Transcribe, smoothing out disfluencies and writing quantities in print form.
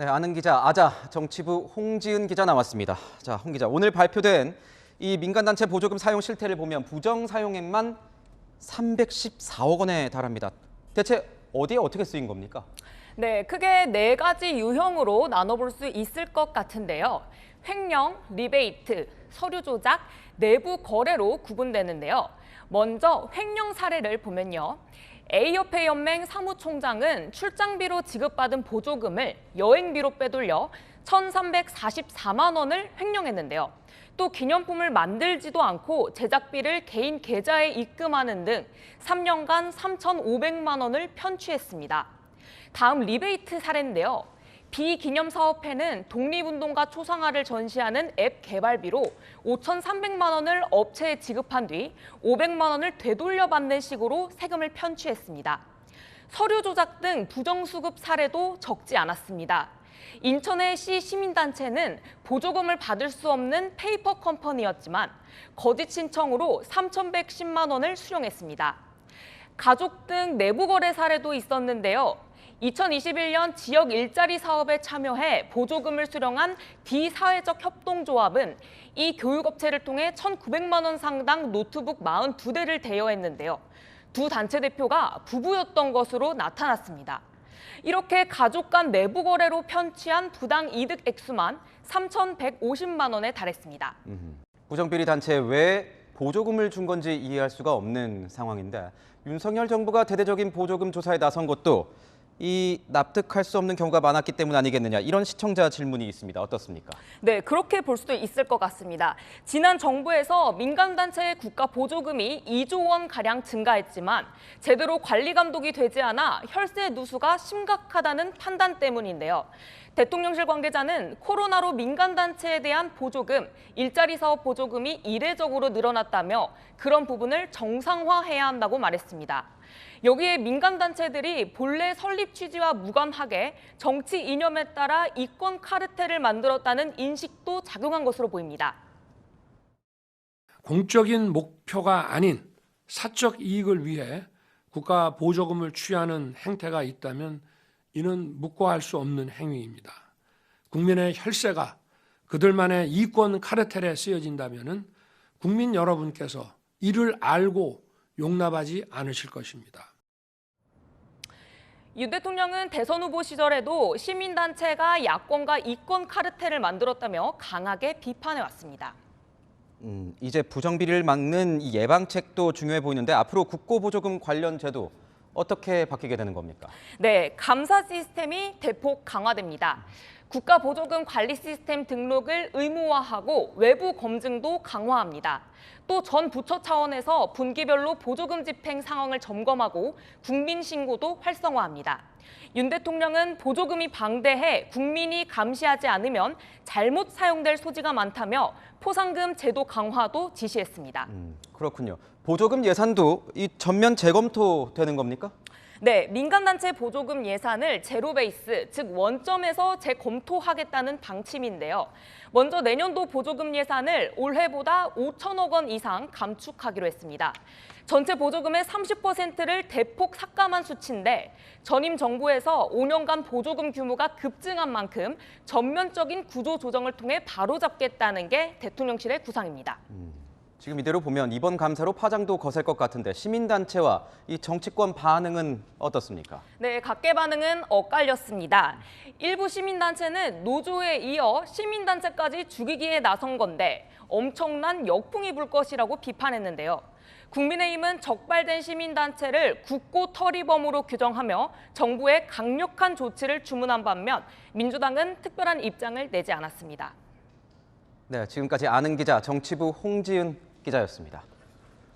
네, 아는 기자, 아자 정치부 홍지은 기자 나왔습니다. 자, 홍 기자, 오늘 발표된 이 민간단체 보조금 사용 실태를 보면 부정 사용액만 314억 원에 달합니다. 대체 어디에 어떻게 쓰인 겁니까? 네, 크게 네 가지 유형으로 나눠볼 수 있을 것 같은데요. 횡령, 리베이트, 서류 조작, 내부 거래로 구분되는데요. 먼저 횡령 사례를 보면요. A협회 연맹 사무총장은 출장비로 지급받은 보조금을 여행비로 빼돌려 1,344만 원을 횡령했는데요. 또 기념품을 만들지도 않고 제작비를 개인 계좌에 입금하는 등 3년간 3,500만 원을 편취했습니다. 다음 리베이트 사례인데요. 비기념사업회는 독립운동가 초상화를 전시하는 앱 개발비로 5,300만 원을 업체에 지급한 뒤 500만 원을 되돌려받는 식으로 세금을 편취했습니다. 서류 조작 등 부정수급 사례도 적지 않았습니다. 인천의 시민단체는 보조금을 받을 수 없는 페이퍼 컴퍼니였지만 거짓 신청으로 3,110만 원을 수령했습니다. 가족 등 내부 거래 사례도 있었는데요. 2021년 지역 일자리 사업에 참여해 보조금을 수령한 비사회적 협동조합은 이 교육업체를 통해 1,900만 원 상당 노트북 42대를 대여했는데요. 두 단체 대표가 부부였던 것으로 나타났습니다. 이렇게 가족 간 내부 거래로 편취한 부당 이득 액수만 3,150만 원에 달했습니다. 부정비리 단체에 왜 보조금을 준 건지 이해할 수가 없는 상황인데 윤석열 정부가 대대적인 보조금 조사에 나선 것도 이 납득할 수 없는 경우가 많았기 때문 아니겠느냐, 이런 시청자 질문이 있습니다. 어떻습니까? 네, 그렇게 볼 수도 있을 것 같습니다. 지난 정부에서 민간단체의 국가 보조금이 2조 원가량 증가했지만 제대로 관리 감독이 되지 않아 혈세 누수가 심각하다는 판단 때문인데요. 대통령실 관계자는 코로나로 민간단체에 대한 보조금, 일자리 사업 보조금이 이례적으로 늘어났다며 그런 부분을 정상화해야 한다고 말했습니다. 여기에 민간단체들이 본래 설립 취지와 무관하게 정치 이념에 따라 이권 카르텔을 만들었다는 인식도 작용한 것으로 보입니다. 공적인 목표가 아닌 사적 이익을 위해 국가 보조금을 취하는 행태가 있다면 이는 묵과할 수 없는 행위입니다. 국민의 혈세가 그들만의 이권 카르텔에 쓰여진다면 국민 여러분께서 이를 알고 용납하지 않으실 것입니다. 윤 대통령은 대선 후보 시절에도 시민단체가 야권과 이권 카르텔을 만들었다며 강하게 비판해왔습니다. 이제 부정비리를 막는 이 예방책도 중요해 보이는데 앞으로 국고보조금 관련 제도 어떻게 바뀌게 되는 겁니까? 네, 감사 시스템이 대폭 강화됩니다. 국가보조금 관리 시스템 등록을 의무화하고 외부 검증도 강화합니다. 또 전 부처 차원에서 분기별로 보조금 집행 상황을 점검하고 국민 신고도 활성화합니다. 윤 대통령은 보조금이 방대해 국민이 감시하지 않으면 잘못 사용될 소지가 많다며 포상금 제도 강화도 지시했습니다. 그렇군요. 보조금 예산도 이 전면 재검토되는 겁니까? 네, 민간단체 보조금 예산을 제로 베이스, 즉 원점에서 재검토하겠다는 방침인데요. 먼저 내년도 보조금 예산을 올해보다 5천억 원 이상 감축하기로 했습니다. 전체 보조금의 30%를 대폭 삭감한 수치인데 전임 정부에서 5년간 보조금 규모가 급증한 만큼 전면적인 구조 조정을 통해 바로잡겠다는 게 대통령실의 구상입니다. 지금 이대로 보면 이번 감사로 파장도 거셀 것 같은데 시민단체와 이 정치권 반응은 어떻습니까? 네, 각계 반응은 엇갈렸습니다. 일부 시민단체는 노조에 이어 시민단체까지 죽이기에 나선 건데 엄청난 역풍이 불 것이라고 비판했는데요. 국민의힘은 적발된 시민단체를 국고터리범으로 규정하며 정부의 강력한 조치를 주문한 반면 민주당은 특별한 입장을 내지 않았습니다. 네, 지금까지 아는 기자 정치부 홍지은 기자였습니다.